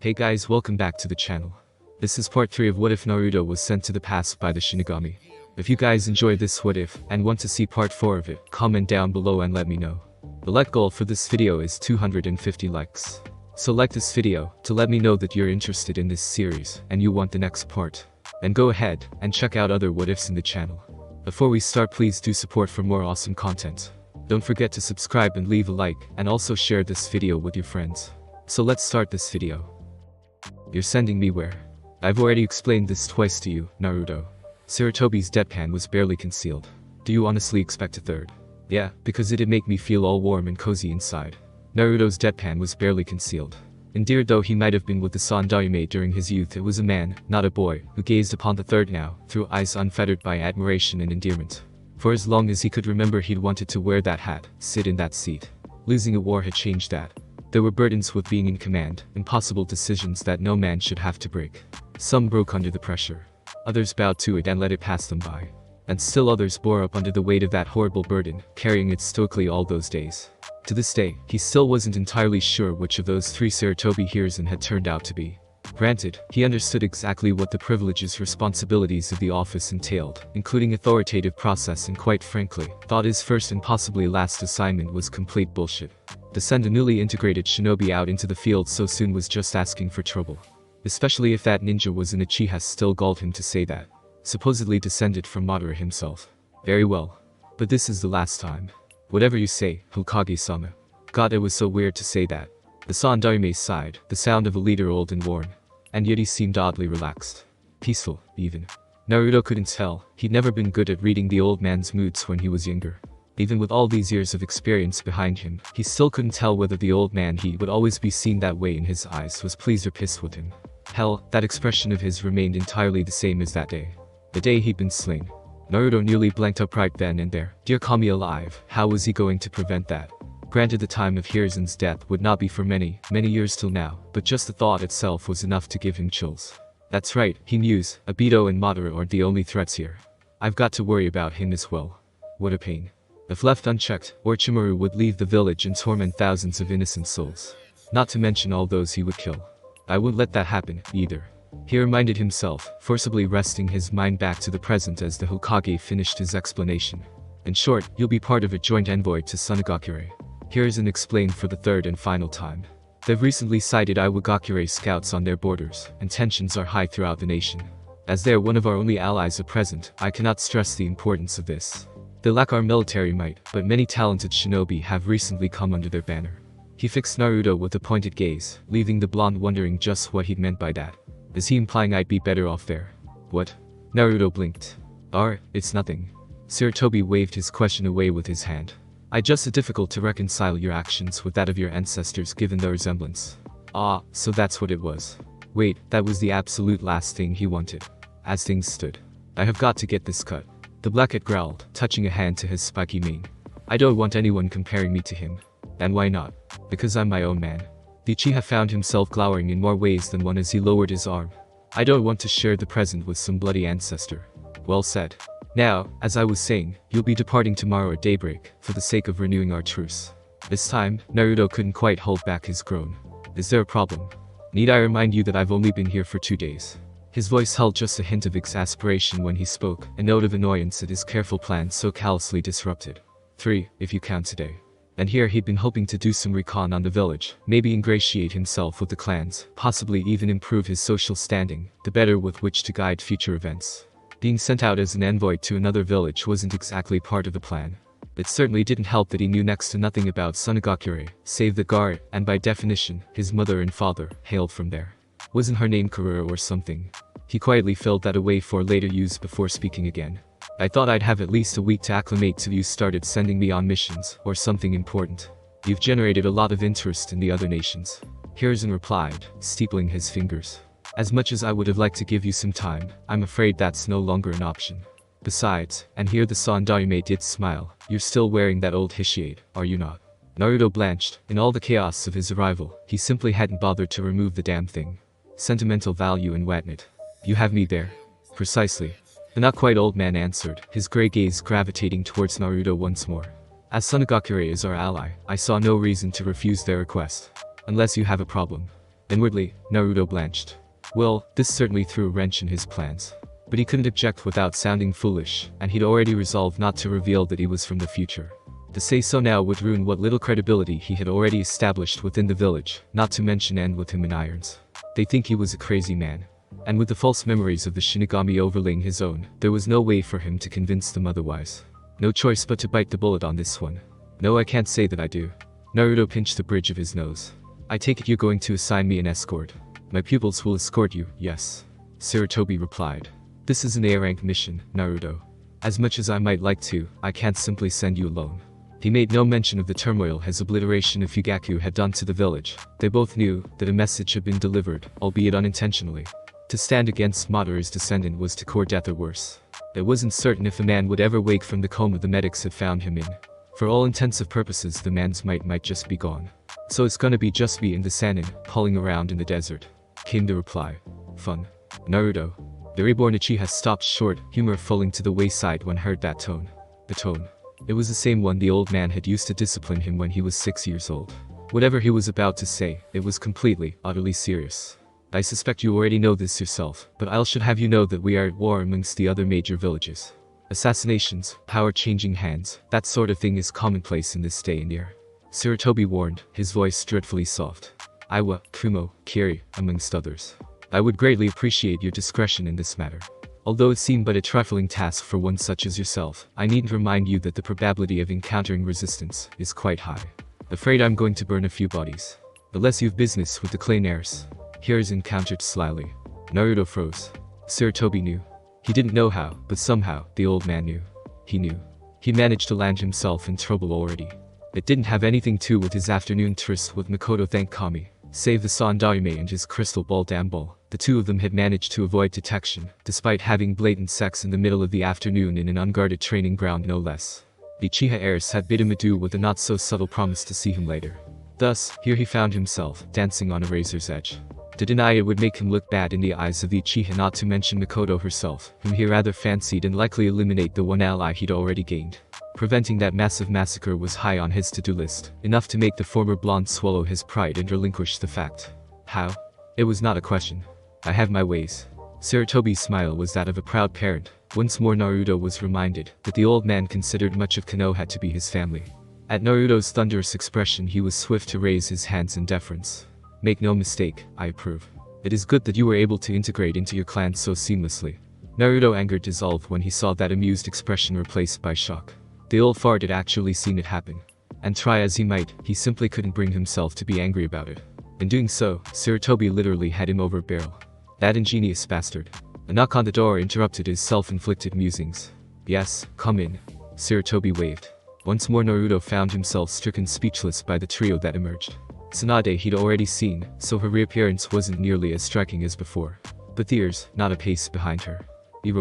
Hey guys, welcome back to the channel. This is part 3 of What If Naruto was sent to the past by the Shinigami. If you guys enjoy this what if and want to see part 4 of it, comment down below and let me know. The like goal for this video is 250 likes. So like this video to let me know that you're interested in this series and you want the next part. And go ahead and check out other what ifs in the channel. Before we start, please do support for more awesome content. Don't forget to subscribe and leave a like and also share this video with your friends. So let's start this video. You're sending me where? I've already explained this twice to you, Naruto. Sarutobi's deadpan was barely concealed. Do you honestly expect a third? Yeah, because it'd make me feel all warm and cozy inside. Naruto's deadpan was barely concealed. Endeared though he might have been with the Sunagakure during his youth, it was a man, not a boy, who gazed upon the third now, through eyes unfettered by admiration and endearment. For as long as he could remember, he'd wanted to wear that hat, sit in that seat. Losing a war had changed that. There were burdens with being in command, impossible decisions that no man should have to break. Some broke under the pressure. Others bowed to it and let it pass them by. And still others bore up under the weight of that horrible burden, carrying it stoically all those days. To this day, he still wasn't entirely sure which of those three Sarutobi Hiruzen had turned out to be. Granted, he understood exactly what the privileges responsibilities of the office entailed, including authoritative process, and quite frankly, thought his first and possibly last assignment was complete bullshit. To send a newly integrated shinobi out into the field so soon was just asking for trouble. Especially if that ninja was an Uchiha. Still galled him to say that. Supposedly descended from Madara himself. Very well. But this is the last time. Whatever you say, Hokage-sama. God, it was so weird to say that. The Sunagakure sighed, the sound of a leader old and worn. And yet he seemed oddly relaxed. Peaceful, even. Naruto couldn't tell, he'd never been good at reading the old man's moods when he was younger. Even with all these years of experience behind him, he still couldn't tell whether the old man he would always be seen that way in his eyes was pleased or pissed with him. Hell, that expression of his remained entirely the same as that day. The day he'd been slain. Naruto nearly blanked up right then and there. Dear Kami alive, how was he going to prevent that? Granted, the time of Hiruzen's death would not be for many years till now, but just the thought itself was enough to give him chills. That's right, he mused, Obito and Madara aren't the only threats here. I've got to worry about him as well. What a pain. If left unchecked, Orochimaru would leave the village and torment thousands of innocent souls. Not to mention all those he would kill. I wouldn't let that happen, either. He reminded himself, forcibly resting his mind back to the present as the Hokage finished his explanation. In short, you'll be part of a joint envoy to Sunagakure. Hiruzen explained for the third and final time. They've recently sighted Iwagakure scouts on their borders, and tensions are high throughout the nation. As they're one of our only allies at present, I cannot stress the importance of this. They lack our military might, but many talented shinobi have recently come under their banner. He fixed Naruto with a pointed gaze, leaving the blonde wondering just what he'd meant by that. Is he implying I'd be better off there? What? Naruto blinked. It's nothing. Sarutobi waved his question away with his hand. I just difficult to reconcile your actions with that of your ancestors given the resemblance. Ah, so that's what it was. Wait, that was the absolute last thing he wanted. As things stood. I have got to get this cut. The blackhead growled, touching a hand to his spiky mane. I don't want anyone comparing me to him. And why not? Because I'm my own man. The Uchiha found himself glowering in more ways than one as he lowered his arm. I don't want to share the present with some bloody ancestor. Well said. Now, as I was saying, you'll be departing tomorrow at daybreak, for the sake of renewing our truce. This time, Naruto couldn't quite hold back his groan. Is there a problem? Need I remind you that I've only been here for 2 days? His voice held just a hint of exasperation when he spoke, a note of annoyance at his careful plan so callously disrupted. 3, if you count today. And here he'd been hoping to do some recon on the village, maybe ingratiate himself with the clans, possibly even improve his social standing, the better with which to guide future events. Being sent out as an envoy to another village wasn't exactly part of the plan. It certainly didn't help that he knew next to nothing about Sunagakure, save that Gar, and by definition, his mother and father, hailed from there. Wasn't her name Karura or something? He quietly filed that away for later use before speaking again. I thought I'd have at least a week to acclimate till you started sending me on missions, or something important. You've generated a lot of interest in the other nations. Hiruzen replied, steepling his fingers. As much as I would have liked to give you some time, I'm afraid that's no longer an option. Besides, and here the Sunagakure did smile, you're still wearing that old Hishiate, are you not? Naruto blanched. In all the chaos of his arrival, he simply hadn't bothered to remove the damn thing. Sentimental value and whatnot. You have me there. Precisely. The not quite old man answered, his grey gaze gravitating towards Naruto once more. As Sunagakure is our ally, I saw no reason to refuse their request. Unless you have a problem. Inwardly, Naruto blanched. Well, this certainly threw a wrench in his plans. But he couldn't object without sounding foolish, and he'd already resolved not to reveal that he was from the future. To say so now would ruin what little credibility he had already established within the village, not to mention end with him in irons. They think he was a crazy man. And with the false memories of the Shinigami overlaying his own, there was no way for him to convince them otherwise. No choice but to bite the bullet on this one. No, I can't say that I do. Naruto pinched the bridge of his nose. I take it you're going to assign me an escort. My pupils will escort you, yes. Sarutobi replied. This is an A-rank mission, Naruto. As much as I might like to, I can't simply send you alone. He made no mention of the turmoil his obliteration of Fugaku had done to the village. They both knew that a message had been delivered, albeit unintentionally. To stand against Madara's descendant was to court death or worse. It wasn't certain if the man would ever wake from the coma the medics had found him in. For all intensive purposes the man's might just be gone. So it's gonna be just me and the Sanin, pulling around in the desert. Came the reply. Fun. Naruto. The reborn Uchiha stopped short, humor falling to the wayside when heard that tone. The tone. It was the same one the old man had used to discipline him when he was 6 years old. Whatever he was about to say, it was completely, utterly serious. I suspect you already know this yourself, but I should have you know that we are at war amongst the other major villages. Assassinations, power-changing hands, that sort of thing is commonplace in this day and year. Sarutobi warned, his voice dreadfully soft. Iwa, Kumo, Kiri, amongst others. I would greatly appreciate your discretion in this matter. Although it seemed but a trifling task for one such as yourself, I needn't remind you that the probability of encountering resistance is quite high. Afraid I'm going to burn a few bodies. Unless you've business with the Clanares. Here's encountered slyly. Naruto froze. Sarutobi knew. He didn't know how, but somehow, the old man knew. He knew. He managed to land himself in trouble already. It didn't have anything to do with his afternoon tryst with Makoto, thank Kami. Save the Sandaime and his crystal ball Damball. The two of them had managed to avoid detection, despite having blatant sex in the middle of the afternoon in an unguarded training ground no less. The Uchiha heirs had bid him adieu with a not-so-subtle promise to see him later. Thus, here he found himself, dancing on a razor's edge. To deny it would make him look bad in the eyes of the Uchiha, not to mention Makoto herself, whom he rather fancied, and likely eliminate the one ally he'd already gained. Preventing that massive massacre was high on his to-do list, enough to make the former blonde swallow his pride and relinquish the fact. How? It was not a question. I have my ways. Sarutobi's smile was that of a proud parent. Once more Naruto was reminded that the old man considered much of Konoha to be his family. At Naruto's thunderous expression he was swift to raise his hands in deference. Make no mistake, I approve. It is good that you were able to integrate into your clan so seamlessly. Naruto anger dissolved when he saw that amused expression replaced by shock. The old fart had actually seen it happen. And try as he might, he simply couldn't bring himself to be angry about it. In doing so, Sarutobi literally had him over a barrel. That ingenious bastard. A knock on the door interrupted his self-inflicted musings. Yes, come in. Sarutobi waved. Once more Naruto found himself stricken speechless by the trio that emerged. Tsunade he'd already seen, so her reappearance wasn't nearly as striking as before. But there's not a pace behind her.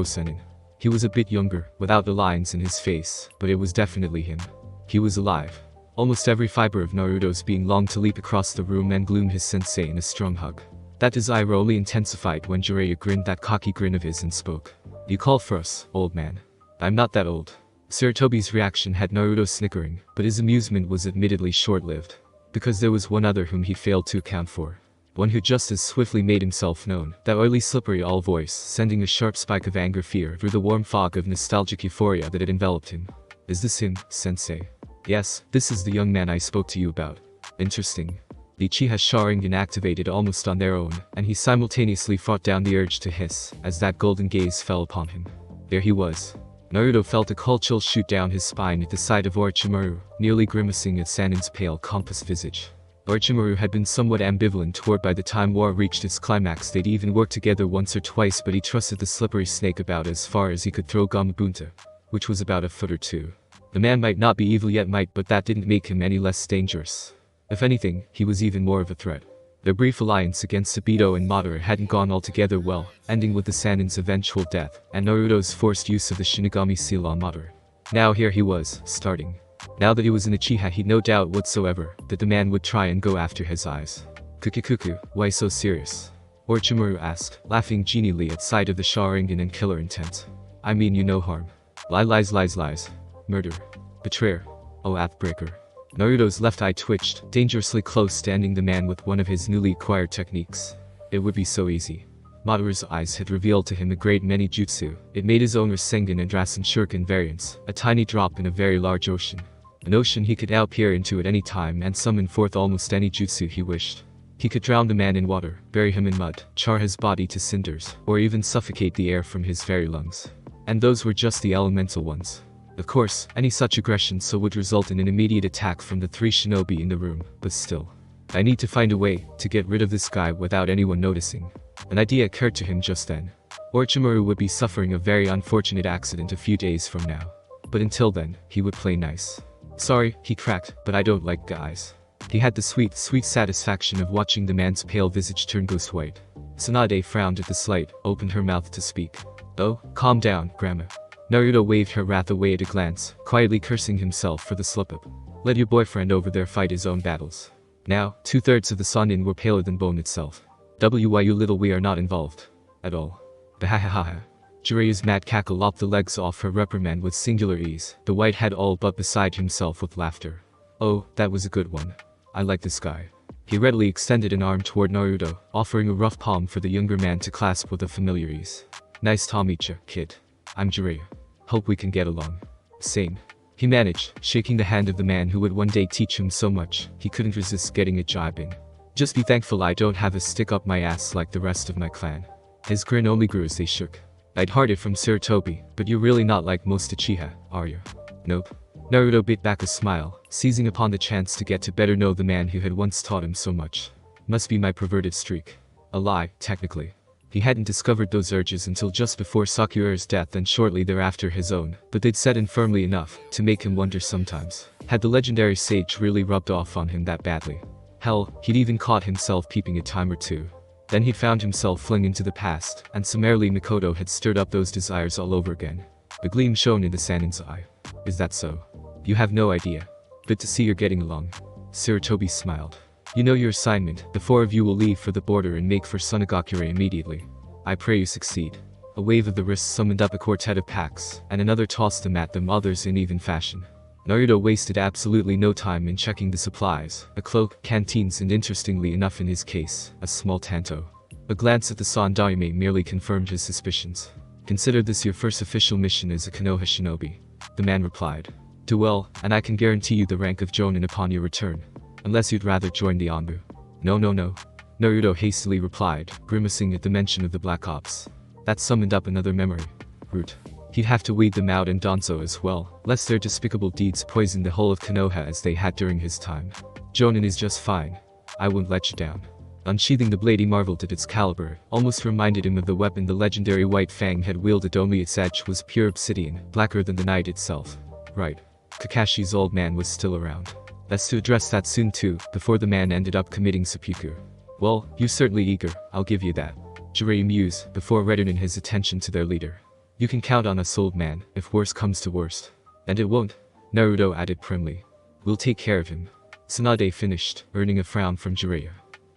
Sanin. He was a bit younger, without the lines in his face, but it was definitely him. He was alive. Almost every fiber of Naruto's being longed to leap across the room and gloom his sensei in a strong hug. That desire only intensified when Jiraiya grinned that cocky grin of his and spoke. You call for us, old man. I'm not that old. Sarutobi's reaction had Naruto snickering, but his amusement was admittedly short-lived. Because there was one other whom he failed to account for. One who just as swiftly made himself known, that oily slippery all voice sending a sharp spike of anger fear through the warm fog of nostalgic euphoria that had enveloped him. Is this him, sensei? Yes, this is the young man I spoke to you about. Interesting. The Uchiha Sharingan activated almost on their own, and he simultaneously fought down the urge to hiss, as that golden gaze fell upon him. There he was. Naruto felt a cold chill shoot down his spine at the sight of Orochimaru, nearly grimacing at Sanin's pale, compass visage. Orochimaru had been somewhat ambivalent toward by the time war reached its climax. They'd even worked together once or twice, but he trusted the slippery snake about as far as he could throw Gamabunta, which was about a foot or two. The man might not be evil yet might, but that didn't make him any less dangerous. If anything, he was even more of a threat. Their brief alliance against Sabito and Madara hadn't gone altogether well, ending with the Sanin's eventual death, and Naruto's forced use of the Shinigami seal on Madara. Now here he was, starting. Now that he was an Uchiha, he'd no doubt whatsoever that the man would try and go after his eyes. Kukikuku, why so serious? Orochimaru asked, laughing genially at sight of the Sharingan and killer intent. I mean you no harm. Lies. Murder. Betrayer. Oh, Athbreaker. Naruto's left eye twitched, dangerously close to ending the man with one of his newly acquired techniques. It would be so easy. Madora's eyes had revealed to him a great many jutsu. It made his own Rasengan and Rasen Shuriken variants, a tiny drop in a very large ocean. An ocean he could now peer into at any time and summon forth almost any jutsu he wished. He could drown the man in water, bury him in mud, char his body to cinders, or even suffocate the air from his very lungs. And those were just the elemental ones. Of course, any such aggression would result in an immediate attack from the 3 shinobi in the room, but still. I need to find a way to get rid of this guy without anyone noticing. An idea occurred to him just then. Orochimaru would be suffering a very unfortunate accident a few days from now. But until then, he would play nice. Sorry, he cracked, but I don't like guys. He had the sweet satisfaction of watching the man's pale visage turn ghost white. Tsunade frowned at the sight, opened her mouth to speak. Oh, calm down, Grandma. Naruto waved her wrath away at a glance, quietly cursing himself for the slip-up. Let your boyfriend over there fight his own battles. Now, 2/3 of the Sanin were paler than bone itself. You little we are not involved. At all. Bahahaha. Jiraiya's mad cackle lopped the legs off her reprimand with singular ease, the white head all but beside himself with laughter. Oh, that was a good one. I like this guy. He readily extended an arm toward Naruto, offering a rough palm for the younger man to clasp with a familiar ease. Nice to meet ya, kid. I'm Jiraiya. Hope we can get along. Same. He managed, shaking the hand of the man who would one day teach him so much, he couldn't resist getting a jibe in. Just be thankful I don't have a stick up my ass like the rest of my clan. His grin only grew as they shook. I'd heard it from Sir Toby, but you're really not like most Uchiha, are you? Nope. Naruto bit back a smile, seizing upon the chance to get to better know the man who had once taught him so much. Must be my perverted streak. A lie, technically. He hadn't discovered those urges until just before Sakura's death and shortly thereafter his own, but they'd set in firmly enough to make him wonder sometimes. Had the legendary sage really rubbed off on him that badly? Hell, he'd even caught himself peeping a time or two. Then he'd found himself flung into the past, and summarily Mikoto had stirred up those desires all over again. A gleam shone in the Sanin's eye. Is that so? You have no idea. Good to see you're getting along. Sir Toby smiled. You know your assignment, the 4 of you will leave for the border and make for Sunagakure immediately. I pray you succeed. A wave of the wrist summoned up a quartet of packs, and another tossed them at them, others in even fashion. Naruto wasted absolutely no time in checking the supplies, a cloak, canteens and interestingly enough in his case, a small tanto. A glance at the Sandaime merely confirmed his suspicions. Consider this your first official mission as a Konoha shinobi. The man replied. Do well, and I can guarantee you the rank of Jonin upon your return. Unless you'd rather join the Anbu. No. Naruto hastily replied, grimacing at the mention of the Black Ops. That summoned up another memory. Root. He'd have to weed them out and Danzo as well, lest their despicable deeds poison the whole of Konoha as they had during his time. Jonin is just fine. I won't let you down. Unsheathing the blade he marveled at its caliber, almost reminded him of the weapon the legendary White Fang had wielded, only its edge was pure obsidian, blacker than the night itself. Right. Kakashi's old man was still around. Best to address that soon too, before the man ended up committing seppuku. Well, you're certainly eager, I'll give you that. Jiraiya mused, before returning his attention to their leader. You can count on us, old man, if worst comes to worst. And it won't, Naruto added primly. We'll take care of him. Tsunade finished, earning a frown from Jiraiya.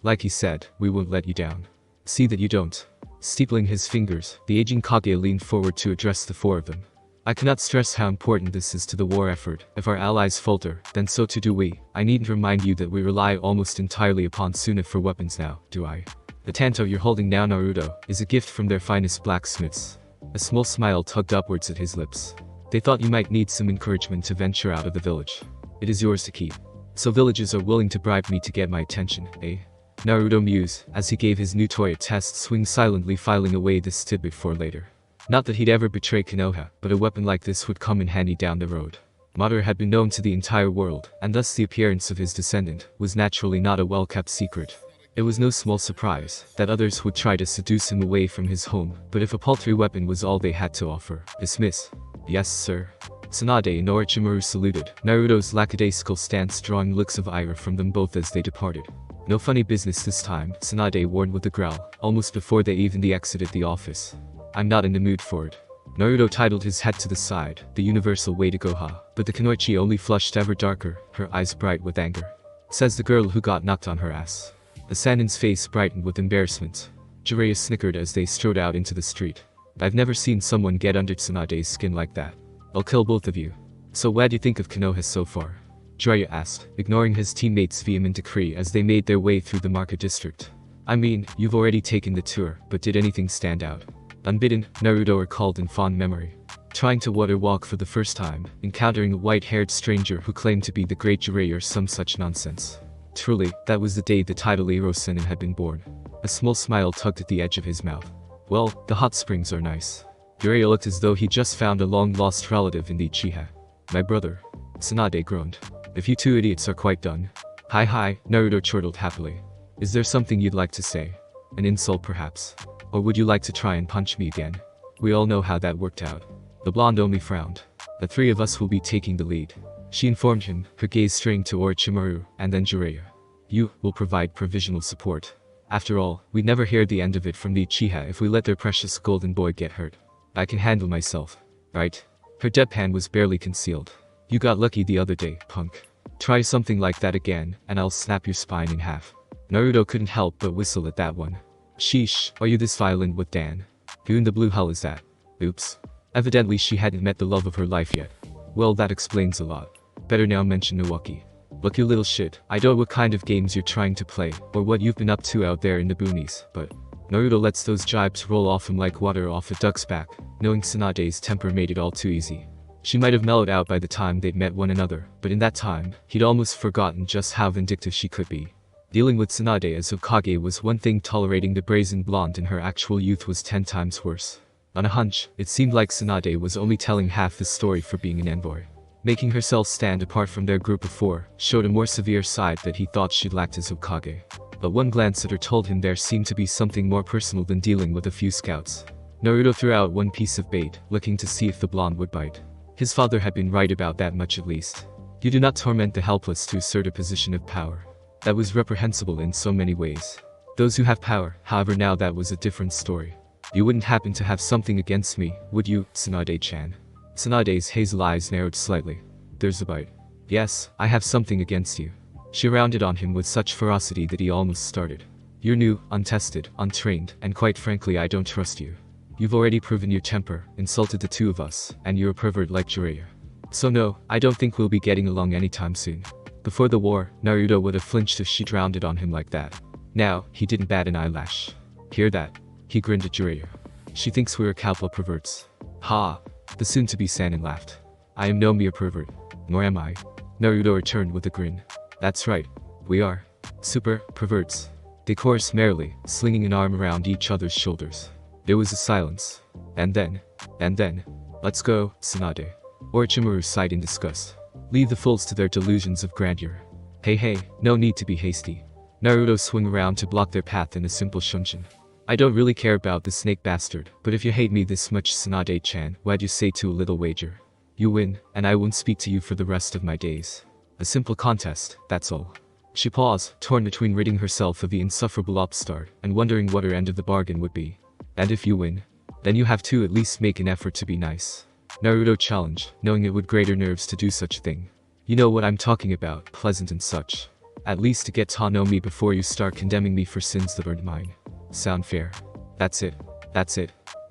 Like he said, we won't let you down. See that you don't. Steepling his fingers, the aging Kage leaned forward to address the 4 of them. I cannot stress how important this is to the war effort. If our allies falter, then so too do we. I needn't remind you that we rely almost entirely upon Tsunade for weapons now, do I? The tanto you're holding now, Naruto, is a gift from their finest blacksmiths. A small smile tugged upwards at his lips. They thought you might need some encouragement to venture out of the village. It is yours to keep. So villagers are willing to bribe me to get my attention, eh? Naruto mused, as he gave his new toy a test swing, silently filing away this tidbit for later. Not that he'd ever betray Konoha, but a weapon like this would come in handy down the road. Madara had been known to the entire world, and thus the appearance of his descendant was naturally not a well-kept secret. It was no small surprise that others would try to seduce him away from his home, but if a paltry weapon was all they had to offer, dismiss. Yes, sir. Tsunade and Orochimaru saluted, Naruto's lackadaisical stance drawing looks of ire from them both as they departed. No funny business this time, Tsunade warned with a growl, almost before they even exited the office. I'm not in the mood for it. Naruto titled his head to the side, the universal way to go ha, but the Kunoichi only flushed ever darker, her eyes bright with anger. Says the girl who got knocked on her ass. The Sanin's face brightened with embarrassment. Jiraiya snickered as they strode out into the street. I've never seen someone get under Tsunade's skin like that. I'll kill both of you. So what do you think of Konoha so far? Jiraiya asked, ignoring his teammates' vehement decree as they made their way through the market district. I mean, you've already taken the tour, but did anything stand out? Unbidden, Naruto recalled in fond memory. Trying to water walk for the first time, encountering a white-haired stranger who claimed to be the great Jiraiya or some such nonsense. Truly, that was the day the title hero Sanin had been born. A small smile tugged at the edge of his mouth. Well, the hot springs are nice. Jiraiya looked as though he just found a long-lost relative in the Uchiha. My brother. Tsunade groaned. If you two idiots are quite done. Hi, Naruto chortled happily. Is there something you'd like to say? An insult perhaps? Or would you like to try and punch me again? We all know how that worked out. The blonde only frowned. The three of us will be taking the lead. She informed him, her gaze straying to Orochimaru, and then Jiraiya. You will provide provisional support. After all, we'd never hear the end of it from the Uchiha if we let their precious golden boy get hurt. I can handle myself. Right? Her deadpan was barely concealed. You got lucky the other day, punk. Try something like that again, and I'll snap your spine in half. Naruto couldn't help but whistle at that one. Sheesh, are you this violent with Dan? Who in the blue hell is that? Oops. Evidently she hadn't met the love of her life yet. Well, that explains a lot. Better now mention Milwaukee. Look, you little shit, I don't know what kind of games you're trying to play, or what you've been up to out there in the boonies, but Naruto lets those jibes roll off him like water off a duck's back, knowing Tsunade's temper made it all too easy. She might have mellowed out by the time they'd met one another, but in that time, he'd almost forgotten just how vindictive she could be. Dealing with Tsunade as Hokage was one thing, tolerating the brazen blonde in her actual youth was 10 times worse. On a hunch, it seemed like Tsunade was only telling half the story for being an envoy. Making herself stand apart from their group of 4 showed a more severe side that he thought she lacked as Hokage. But one glance at her told him there seemed to be something more personal than dealing with a few scouts. Naruto threw out one piece of bait, looking to see if the blonde would bite. His father had been right about that much at least. You do not torment the helpless to assert a position of power. That was reprehensible in so many ways. Those who have power, however, now that was a different story. You wouldn't happen to have something against me, would you, Tsunade-chan? Tsunade's hazel eyes narrowed slightly. There's a bite. Yes, I have something against you. She rounded on him with such ferocity that he almost started. You're new, untested, untrained, and quite frankly I don't trust you. You've already proven your temper, insulted the two of us, and you're a pervert like Jiraiya. So no, I don't think we'll be getting along anytime soon. Before the war, Naruto would have flinched if she'd rounded on him like that. Now, he didn't bat an eyelash. Hear that? He grinned at Jiraiya. She thinks we're a couple of perverts. Ha! The soon-to-be Sanin laughed. I am no mere pervert. Nor am I. Naruto returned with a grin. That's right. We are. Super perverts. They chorused merrily, slinging an arm around each other's shoulders. There was a silence. And then. Let's go, Tsunade. Orochimaru sighed in disgust. Leave the fools to their delusions of grandeur. Hey, no need to be hasty. Naruto swung around to block their path in a simple shunshin. I don't really care about the snake bastard, but if you hate me this much, Tsunade-chan, what'd you say to a little wager? You win, and I won't speak to you for the rest of my days. A simple contest, that's all. She paused, torn between ridding herself of the insufferable upstart and wondering what her end of the bargain would be. And if you win, then you have to at least make an effort to be nice. Naruto challenged, knowing it would grate her nerves to do such a thing. You know what I'm talking about, pleasant and such. At least to get to know me before you start condemning me for sins that aren't mine. Sound fair? That's it.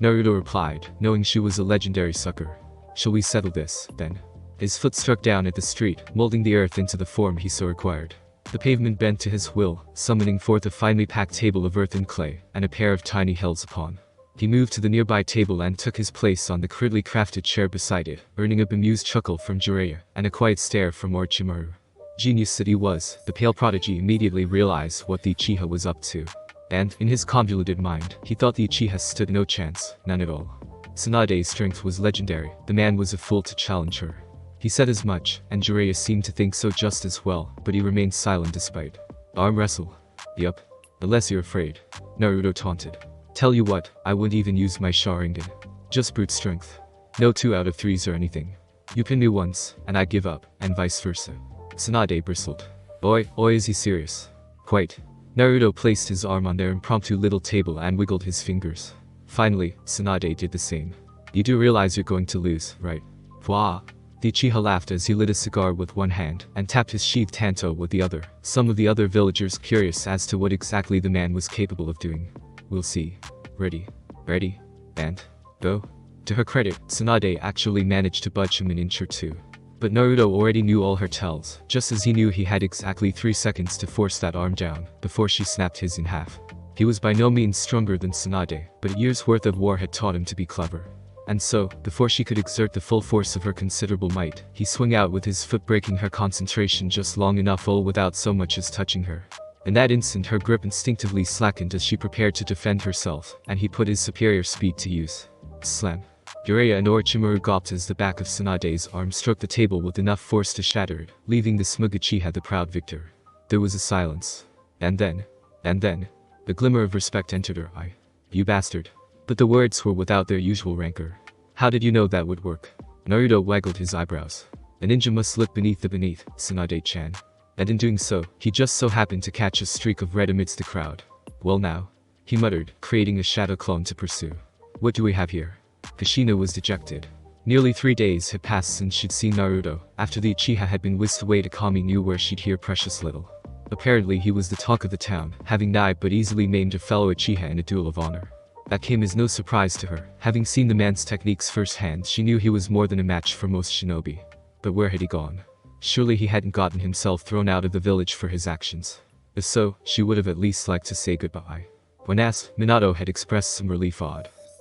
Naruto replied, knowing she was a legendary sucker. Shall we settle this, then? His foot struck down at the street, molding the earth into the form he so required. The pavement bent to his will, summoning forth a finely packed table of earth and clay, and a pair of tiny hills upon. He moved to the nearby table and took his place on the crudely crafted chair beside it, earning a bemused chuckle from Jiraiya, and a quiet stare from Orochimaru. Genius that he was, the pale prodigy immediately realized what the Uchiha was up to. And, in his convoluted mind, he thought the Uchiha stood no chance, none at all. Tsunade's strength was legendary, the man was a fool to challenge her. He said as much, and Jiraiya seemed to think so just as well, but he remained silent despite. Arm wrestle? Yup. Unless you're afraid. Naruto taunted. Tell you what, I wouldn't even use my Sharingan. Just brute strength. No 2 out of 3s or anything. You pin me once, and I give up, and vice versa. Tsunade bristled. Oi, is he serious? Quite. Naruto placed his arm on their impromptu little table and wiggled his fingers. Finally, Tsunade did the same. You do realize you're going to lose, right? Wah! The Uchiha laughed as he lit a cigar with one hand and tapped his sheathed tanto with the other, some of the other villagers curious as to what exactly the man was capable of doing. We'll see. Ready, and go. To her credit, Tsunade actually managed to budge him an inch or two. But Naruto already knew all her tells, just as he knew he had exactly 3 seconds to force that arm down, before she snapped his in half. He was by no means stronger than Tsunade, but a year's worth of war had taught him to be clever. And so, before she could exert the full force of her considerable might, he swung out with his foot, breaking her concentration just long enough, all without so much as touching her. In that instant, her grip instinctively slackened as she prepared to defend herself, and he put his superior speed to use. Slam. Jiraiya and Orochimaru gawped as the back of Tsunade's arm struck the table with enough force to shatter it, leaving the smug Uchiha the proud victor. There was a silence. And then, a glimmer of respect entered her eye. "You bastard." But the words were without their usual rancor. "How did you know that would work?" Naruto waggled his eyebrows. "A ninja must look beneath the beneath, Tsunade-chan." And in doing so, he just so happened to catch a streak of red amidst the crowd. "Well now," he muttered, creating a shadow clone to pursue. "What do we have here?" Kushina was dejected. Nearly 3 days had passed since she'd seen Naruto. After the Uchiha had been whisked away to Kami knew where she'd hear precious little. Apparently he was the talk of the town, having nigh but easily maimed a fellow Uchiha in a duel of honor. That came as no surprise to her. Having seen the man's techniques firsthand, she knew he was more than a match for most shinobi. But where had he gone? Surely he hadn't gotten himself thrown out of the village for his actions. If so, she would have at least liked to say goodbye. When asked, Minato had expressed some relief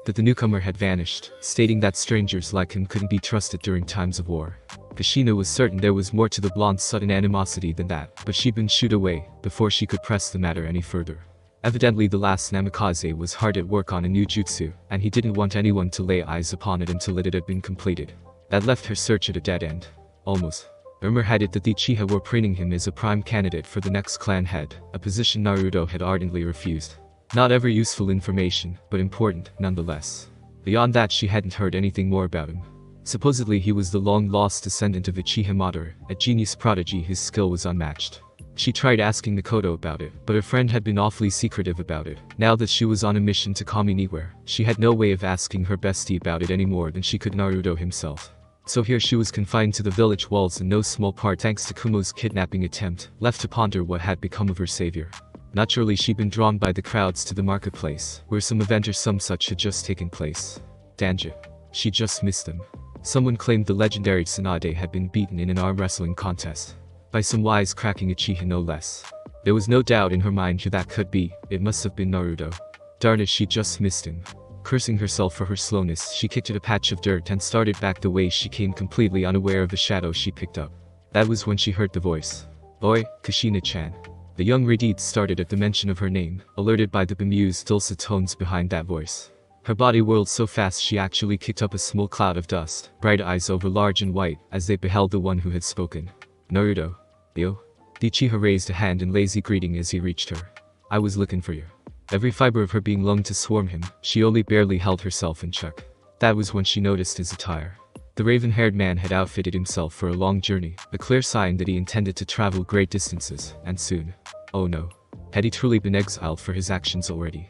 that the newcomer had vanished, stating that strangers like him couldn't be trusted during times of war. Kushina was certain there was more to the blonde's sudden animosity than that, but she'd been shooed away before she could press the matter any further. Evidently the last Namikaze was hard at work on a new jutsu, and he didn't want anyone to lay eyes upon it until it had been completed. That left her search at a dead end. Almost. Rumor had it that the Uchiha were preening him as a prime candidate for the next clan head, a position Naruto had ardently refused. Not ever useful information, but important, nonetheless. Beyond that she hadn't heard anything more about him. Supposedly he was the long-lost descendant of Uchiha Madara, a genius prodigy whose skill was unmatched. She tried asking Mikoto about it, but her friend had been awfully secretive about it. Now that she was on a mission to Kami Niware, she had no way of asking her bestie about it any more than she could Naruto himself. So here she was confined to the village walls in no small part thanks to Kumo's kidnapping attempt, left to ponder what had become of her savior. Naturally she'd been drawn by the crowds to the marketplace, where some event or some such had just taken place. Danger. She just missed them. Someone claimed the legendary Tsunade had been beaten in an arm wrestling contest. By some wise-cracking Uchiha no less. There was no doubt in her mind who that could be. It must have been Naruto. Darn it, she just missed him. Cursing herself for her slowness, she kicked at a patch of dirt and started back the way she came, completely unaware of the shadow she picked up. That was when she heard the voice. "Oi, Kushina-chan." The young Redeed started at the mention of her name, alerted by the bemused dulcet tones behind that voice. Her body whirled so fast she actually kicked up a small cloud of dust, bright eyes over large and white, as they beheld the one who had spoken. "Naruto. Yo." The Uchiha raised a hand in lazy greeting as he reached her. "I was looking for you." Every fiber of her being longed to swarm him, she only barely held herself in check. That was when she noticed his attire. The raven-haired man had outfitted himself for a long journey, a clear sign that he intended to travel great distances, and soon. Oh no. Had he truly been exiled for his actions already?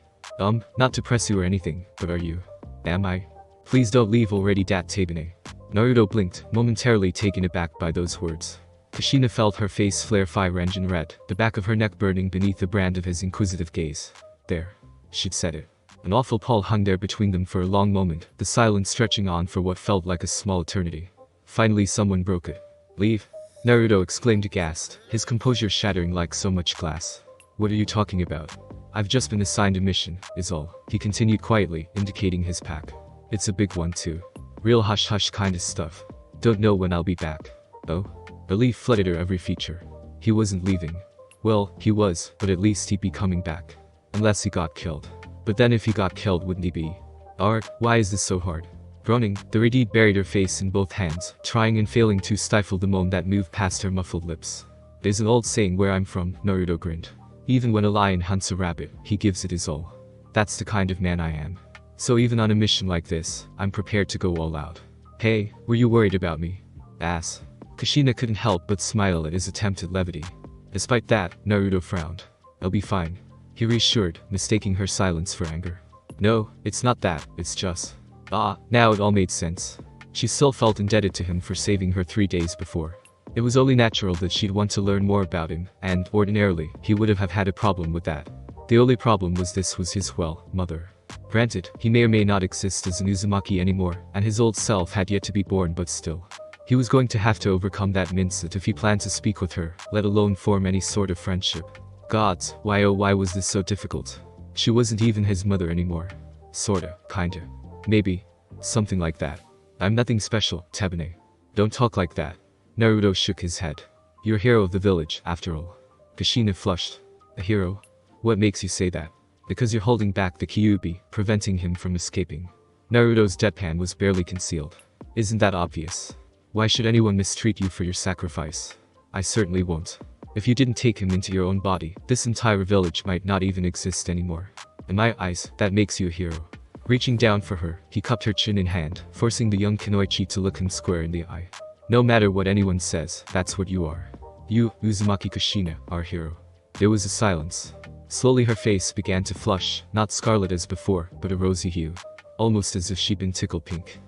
Not to press you or anything, but are you? Am I? Please don't leave already, dat Tabine. Naruto blinked, momentarily taken aback by those words. Kushina felt her face flare fire engine red, the back of her neck burning beneath the brand of his inquisitive gaze. There. She'd said it. An awful pall hung there between them for a long moment, the silence stretching on for what felt like a small eternity. Finally someone broke it. "Leave?" Naruto exclaimed aghast, his composure shattering like so much glass. "What are you talking about?" "I've just been assigned a mission, is all," he continued quietly, indicating his pack. "It's a big one too. Real hush-hush kind of stuff. Don't know when I'll be back." Oh? Relief flooded her every feature. He wasn't leaving. Well, he was, but at least he'd be coming back. Unless he got killed. But then if he got killed, wouldn't he be? Art, why is this so hard? Groaning, the Redeed buried her face in both hands, trying and failing to stifle the moan that moved past her muffled lips. "There's an old saying where I'm from," Naruto grinned. "Even when a lion hunts a rabbit, he gives it his all. That's the kind of man I am. So even on a mission like this, I'm prepared to go all out." "Hey, were you worried about me?" "Ass." Kushina couldn't help but smile at his attempt at levity. Despite that, Naruto frowned. "I'll be fine," he reassured, mistaking her silence for anger. "No, it's not that, it's just..." Now it all made sense. She still felt indebted to him for saving her 3 days before. It was only natural that she'd want to learn more about him, and, ordinarily, he would have had a problem with that. The only problem was this was his, well, mother. Granted, he may or may not exist as an Uzumaki anymore, and his old self had yet to be born, but still. He was going to have to overcome that mindset if he planned to speak with her, let alone form any sort of friendship. Gods, why oh why was this so difficult? She wasn't even his mother anymore. Sorta, kinda. Maybe. Something like that. I'm nothing special, Tebane. Don't talk like that. Naruto shook his head. You're a hero of the village, after all. Kushina flushed. A hero? What makes you say that? Because you're holding back the Kyuubi, preventing him from escaping. Naruto's deadpan was barely concealed. Isn't that obvious? Why should anyone mistreat you for your sacrifice? I certainly won't. If you didn't take him into your own body, this entire village might not even exist anymore. In my eyes, that makes you a hero. Reaching down for her, he cupped her chin in hand, forcing the young Kunoichi to look him square in the eye. No matter what anyone says, that's what you are. You, Uzumaki Kushina, are a hero. There was a silence. Slowly her face began to flush, not scarlet as before, but a rosy hue. Almost as if she'd been tickled pink.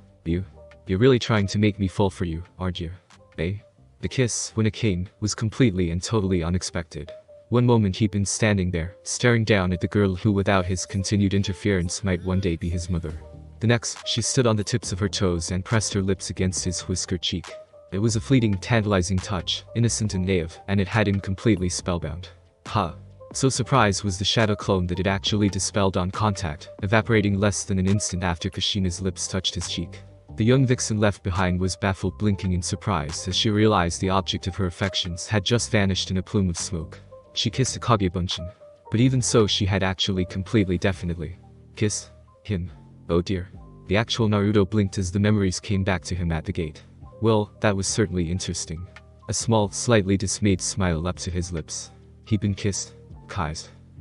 You're really trying to make me fall for you, aren't you? Eh? The kiss, when it came, was completely and totally unexpected. One moment he'd been standing there, staring down at the girl who without his continued interference might one day be his mother. The next, she stood on the tips of her toes and pressed her lips against his whiskered cheek. It was a fleeting, tantalizing touch, innocent and naive, and it had him completely spellbound. Ha! So surprised was the shadow clone that it actually dispelled on contact, evaporating less than an instant after Kushina's lips touched his cheek. The young vixen left behind was baffled, blinking in surprise as she realized the object of her affections had just vanished in a plume of smoke. She kissed Akagebunshin. But even so, she had actually completely definitely kissed him. Oh dear. The actual Naruto blinked as the memories came back to him at the gate. Well, that was certainly interesting. A small, slightly dismayed smile leapt to his lips. He'd been kissed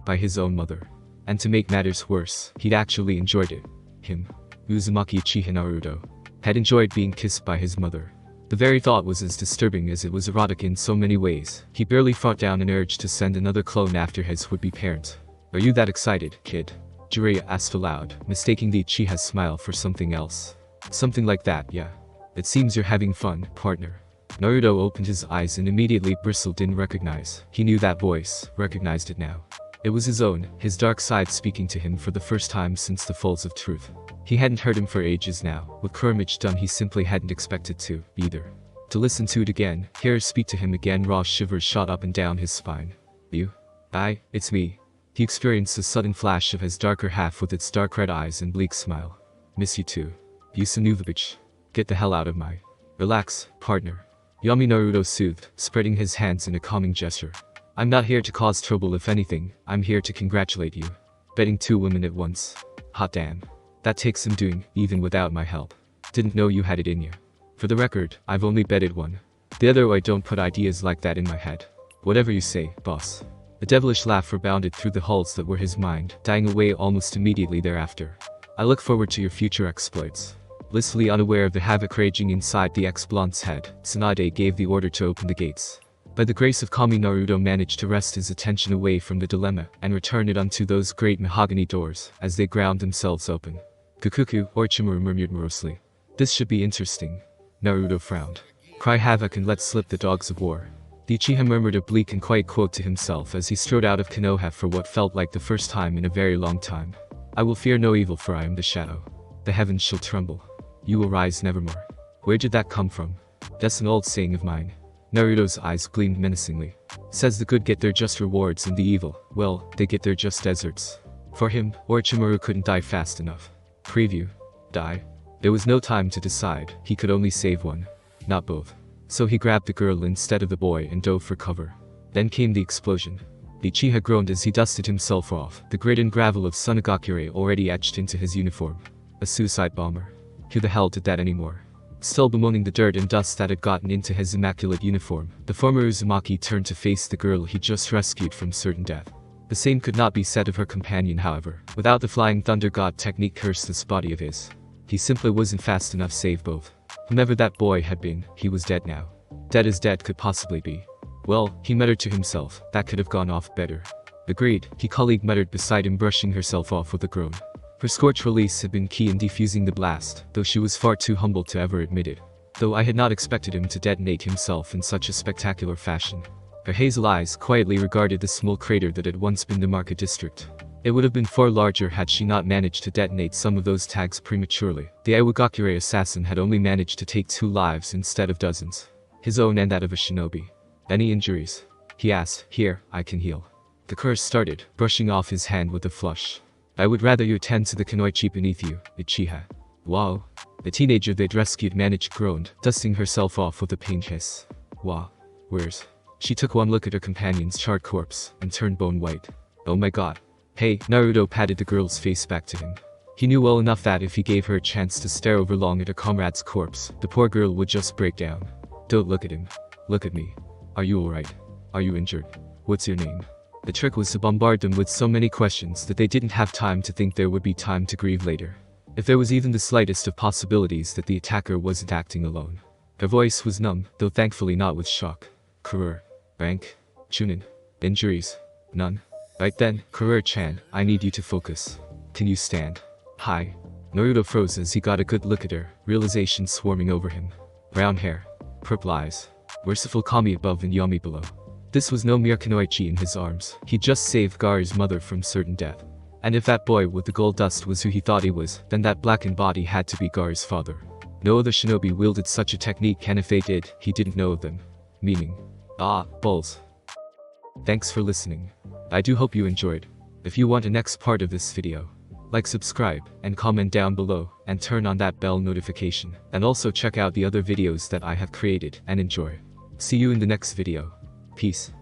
by his own mother. And to make matters worse, he'd actually enjoyed it. Him, Uzumaki Naruto, had enjoyed being kissed by his mother. The very thought was as disturbing as it was erotic in so many ways. He barely fought down an urge to send another clone after his would-be parent. Are you that excited, kid? Jiraiya asked aloud, mistaking the Uchiha's smile for something else. Something like that, yeah. It seems you're having fun, partner. Naruto opened his eyes and immediately bristled. Didn't recognize. He knew that voice, recognized it now. It was his own, his dark side speaking to him for the first time since the Folds of Truth. He hadn't heard him for ages now. With Kurumage done, he simply hadn't expected to, either. To listen to it again, hear her speak to him again, raw shivers shot up and down his spine. You? It's me. He experienced a sudden flash of his darker half with its dark red eyes and bleak smile. Miss you too. Yusunovich. Get the hell out of my... Relax, partner. Yami Naruto soothed, spreading his hands in a calming gesture. I'm not here to cause trouble. If anything, I'm here to congratulate you. Betting 2 women at once. Hot damn. That takes some doing, even without my help. Didn't know you had it in you. For the record, I've only betted 1. The other, I don't put ideas like that in my head. Whatever you say, boss. A devilish laugh rebounded through the halls that were his mind, dying away almost immediately thereafter. I look forward to your future exploits. Blissfully unaware of the havoc raging inside the ex-blonde's head, Tsunade gave the order to open the gates. By the grace of Kami, Naruto managed to wrest his attention away from the dilemma and return it onto those great mahogany doors as they ground themselves open. Kukuku, Orochimaru murmured morosely. This should be interesting. Naruto frowned. Cry havoc and let slip the dogs of war. The Uchiha murmured a bleak and quiet quote to himself as he strode out of Konoha for what felt like the first time in a very long time. I will fear no evil, for I am the shadow. The heavens shall tremble. You will rise nevermore. Where did that come from? That's an old saying of mine. Naruto's eyes gleamed menacingly. Says the good get their just rewards and the evil, well, they get their just deserts. For him, Orochimaru couldn't die fast enough. Preview. Die? There was no time to decide. He could only save one. Not both. So he grabbed the girl instead of the boy and dove for cover. Then came the explosion. The Uchiha groaned as he dusted himself off, the grit and gravel of Sunagakure already etched into his uniform. A suicide bomber. Who the hell did that anymore? Still bemoaning the dirt and dust that had gotten into his immaculate uniform, the former Uzumaki turned to face the girl he just rescued from certain death. The same could not be said of her companion, however. Without the flying thunder god technique curse this body of his, he simply wasn't fast enough to save both. Whomever that boy had been, he was dead now. Dead as dead could possibly be. Well, he muttered to himself, that could have gone off better. Agreed, he colleague muttered beside him, brushing herself off with a groan. Her scorch release had been key in defusing the blast, though she was far too humble to ever admit it. Though I had not expected him to detonate himself in such a spectacular fashion. Her hazel eyes quietly regarded the small crater that had once been the market district. It would have been far larger had she not managed to detonate some of those tags prematurely. The Iwagakure assassin had only managed to take 2 lives instead of dozens. His own and that of a shinobi. Any injuries? He asked. Here, I can heal. The curse started, brushing off his hand with a flush. I would rather you attend to the kunoichi beneath you, Uchiha. Wow. The teenager they'd rescued managed groaned, dusting herself off with a pained hiss. Wow. Where's? She took one look at her companion's charred corpse, and turned bone white. Oh my god. Hey, Naruto patted the girl's face back to him. He knew well enough that if he gave her a chance to stare over long at her comrade's corpse, the poor girl would just break down. Don't look at him. Look at me. Are you alright? Are you injured? What's your name? The trick was to bombard them with so many questions that they didn't have time to think there would be time to grieve later. If there was even the slightest of possibilities that the attacker wasn't acting alone. Her voice was numb, though thankfully not with shock. Kurur. Rank? Chunin. Injuries? None. Right then, Kurur-chan, I need you to focus. Can you stand? Hi. Naruto froze as he got a good look at her, realization swarming over him. Brown hair. Purple eyes. Merciful Kami above and Yami below. This was no mere kunoichi in his arms. He just saved Gaara's mother from certain death. And if that boy with the gold dust was who he thought he was, then that blackened body had to be Gaara's father. No other shinobi wielded such a technique, and if they did, he didn't know of them. Meaning. Ah, balls. Thanks for listening. I do hope you enjoyed. If you want the next part of this video, like, subscribe, and comment down below, and turn on that bell notification. And also check out the other videos that I have created, and enjoy. See you in the next video. Peace.